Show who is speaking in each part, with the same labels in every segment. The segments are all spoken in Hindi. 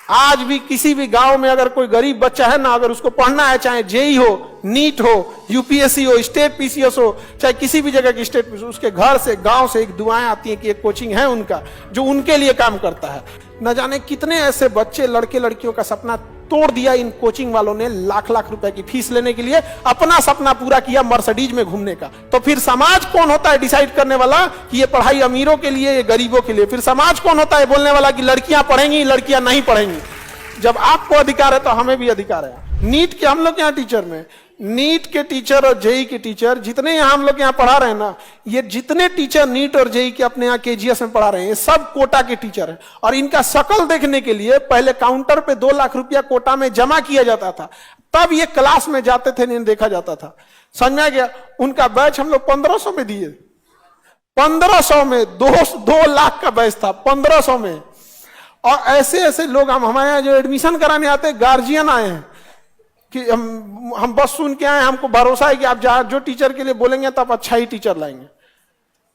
Speaker 1: आज भी किसी भी गांव में अगर कोई गरीब बच्चा है ना, अगर उसको पढ़ना है, चाहे जेई हो, नीट हो, यूपीएससी हो, स्टेट पीसीएस हो, चाहे किसी भी जगह की स्टेट पीसीएस, उसके घर से गांव से एक दुआएं आती हैं कि एक कोचिंग है उनका जो उनके लिए काम करता है। न जाने कितने ऐसे बच्चे, लड़के लड़कियों का सपना तोड़ दिया इन कोचिंग वालों ने। लाख लाख रुपए की फीस लेने के लिए अपना सपना पूरा किया मर्सिडीज में घूमने का। तो फिर समाज कौन होता है डिसाइड करने वाला कि ये पढ़ाई अमीरों के लिए, ये गरीबों के लिए? फिर समाज कौन होता है बोलने वाला कि लड़कियां पढ़ेंगी, लड़कियां नहीं पढ़ेंगी? जब आपको अधिकार है तो हमें भी अधिकार है। नीट के हम लोग यहाँ टीचर में, नीट के टीचर और जेई के टीचर जितने यहाँ हम लोग यहाँ पढ़ा रहे हैं ना, ये जितने टीचर नीट और जेई के अपने यहाँ केजीएस में पढ़ा रहे हैं, ये सब कोटा के टीचर हैं। और इनका शकल देखने के लिए पहले काउंटर पे 2 लाख रुपया कोटा में जमा किया जाता था, तब ये क्लास में जाते थे, इन्हें देखा जाता था। समझ में आ गया? उनका बैच हम लोग 1500 में दिए, 1500 में 2 लाख का बैच था, 1500 में। और ऐसे ऐसे लोग हमारे यहाँ जो एडमिशन कराने आते हैं, गार्जियन आए हैं कि हम बस सुन के आए, हमको भरोसा है कि आप जो टीचर के लिए बोलेंगे तो आप अच्छा ही टीचर लाएंगे।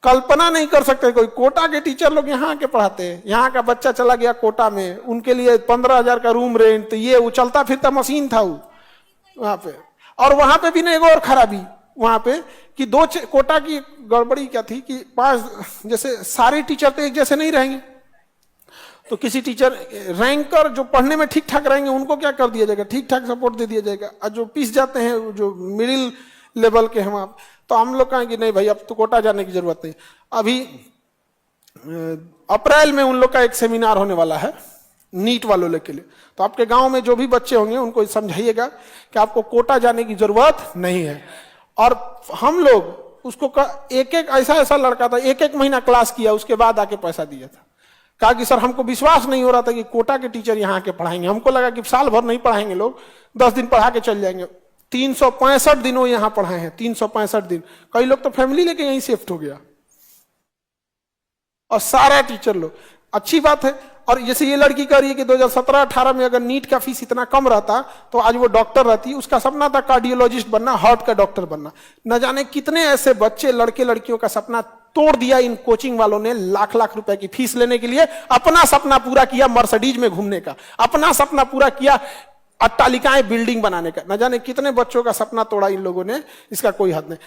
Speaker 1: कल्पना नहीं कर सकते कोई, कोटा के टीचर लोग यहाँ के पढ़ाते हैं। यहाँ का बच्चा चला गया कोटा में, उनके लिए 15,000 का रूम रेंट, तो ये चलता फिरता मशीन था वहां पे। और वहां पे भी ना एक और खराबी वहां पे कि कोटा की गड़बड़ी क्या थी कि 5 जैसे सारे टीचर तो एक जैसे नहीं रहेंगे, तो किसी टीचर रैंकर जो पढ़ने में ठीक ठाक रहेंगे उनको क्या कर दिया जाएगा, ठीक ठाक सपोर्ट दे दिया जाएगा। और जो पिस जाते हैं, जो मिडिल लेवल के हम आप, तो हम लोग कहेंगे नहीं भाई अब तो कोटा जाने की जरूरत नहीं। अभी अप्रैल में उन लोग का एक सेमिनार होने वाला है नीट वालों के लिए, तो आपके गांव में जो भी बच्चे होंगे उनको समझाइएगा कि आपको कोटा जाने की जरूरत नहीं है। और हम लोग उसको एक ऐसा लड़का था, 1 महीना क्लास किया, उसके बाद आके पैसा दिया था। कहा कि सर हमको विश्वास नहीं हो रहा था कि कोटा के टीचर यहाँ के पढ़ाएंगे, हमको लगा कि साल भर नहीं पढ़ाएंगे लोग, 10 दिन पढ़ा के चल जाएंगे। 365 दिन वो यहाँ पढ़ाए हैं, 365 दिन। कई लोग तो फैमिली लेके यहीं शिफ्ट हो गया, और सारा टीचर लोग। अच्छी बात है। और जैसे ये लड़की कह रही है कि 2017-18 में अगर नीट का फीस इतना कम रहता तो आज वो डॉक्टर रहती। उसका सपना था कार्डियोलॉजिस्ट बनना, हार्ट का डॉक्टर बनना। न जाने कितने ऐसे बच्चे, लड़के लड़कियों का सपना तोड़ दिया इन कोचिंग वालों ने। लाख लाख रुपए की फीस लेने के लिए अपना सपना पूरा किया मर्सिडीज में घूमने का, अपना सपना पूरा किया अट्टालिकाएं बिल्डिंग बनाने का। न जाने कितने बच्चों का सपना तोड़ा इन लोगों ने, इसका कोई हद नहीं।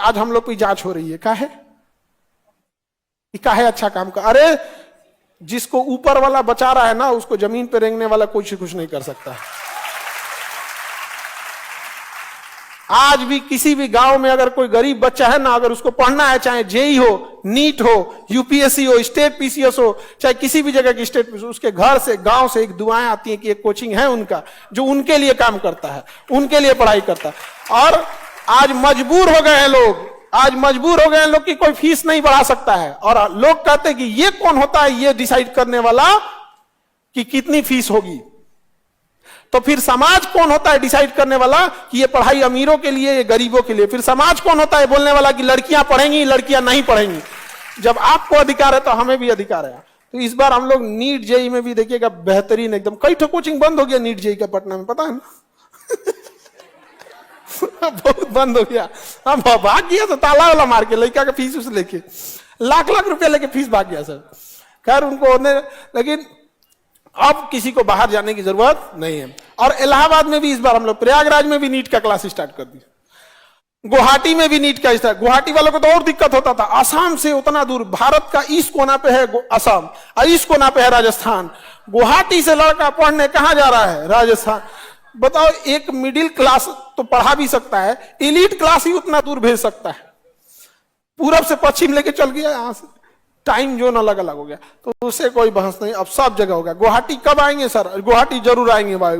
Speaker 1: आज हम लोग की जांच हो रही है, काहे अच्छा काम का। अरे जिसको ऊपर वाला बचा रहा है ना, उसको जमीन पे रेंगने वाला कोई कुछ नहीं कर सकता। आज भी किसी भी गांव में अगर कोई गरीब बच्चा है ना, अगर उसको पढ़ना है, चाहे जेई हो, नीट हो, यूपीएससी हो, स्टेट पीसीएस हो, चाहे किसी भी जगह की स्टेट पीसीएस, उसके घर से, गांव से एक दुआएं आती हैं कि एक कोचिंग है उनका जो उनके लिए काम करता है, उनके लिए पढ़ाई करता है। और आज मजबूर हो गए हैं लोग, कि कोई फीस नहीं बढ़ा सकता है। और लोग कहते हैं कि ये कौन होता है ये डिसाइड करने वाला कि कितनी फीस होगी? तो फिर समाज कौन होता है डिसाइड करने वाला कि ये पढ़ाई अमीरों के लिए, ये गरीबों के लिए? फिर समाज कौन होता है बोलने वाला कि लड़कियां पढ़ेंगी, लड़कियां नहीं पढ़ेंगी? जब आपको अधिकार है तो हमें भी अधिकार है। तो इस बार हम लोग नीट जेई में भी देखिएगा बेहतरीन एकदम। कई ठो कोचिंग बंद हो गया नीट जेई का पटना में, पता है ना? बहुत बंद हो गया। हम भाग गया तो ताला वाला मार के, लड़का का फीस उस लेके लाख लाख रुपया लेके फीस भाग गया सर। खैर उनको होने, लेकिन अब किसी को बाहर जाने की जरूरत नहीं है। और इलाहाबाद में भी इस बार हम लोग, प्रयागराज में भी नीट का क्लास स्टार्ट कर दिया, गुवाहाटी में भी नीट का स्टार्ट। गुवाहाटी वालों को तो और दिक्कत होता था, आसाम से उतना दूर, भारत का ईस्ट कोना पे है असम और ईस्ट कोना पे है राजस्थान। गुवाहाटी से लड़का पढ़ने कहां जा रहा है? राजस्थान। बताओ, एक मिडिल क्लास तो पढ़ा भी सकता है, एलीट क्लास ही उतना दूर भेज सकता है। पूरब से पश्चिम लेके चल गया, यहां से टाइम जोन अलग अलग हो गया, तो उससे कोई बहस नहीं। अब सब जगह होगा। गुवाहाटी कब आएंगे सर? गुवाहाटी जरूर आएंगे भाई।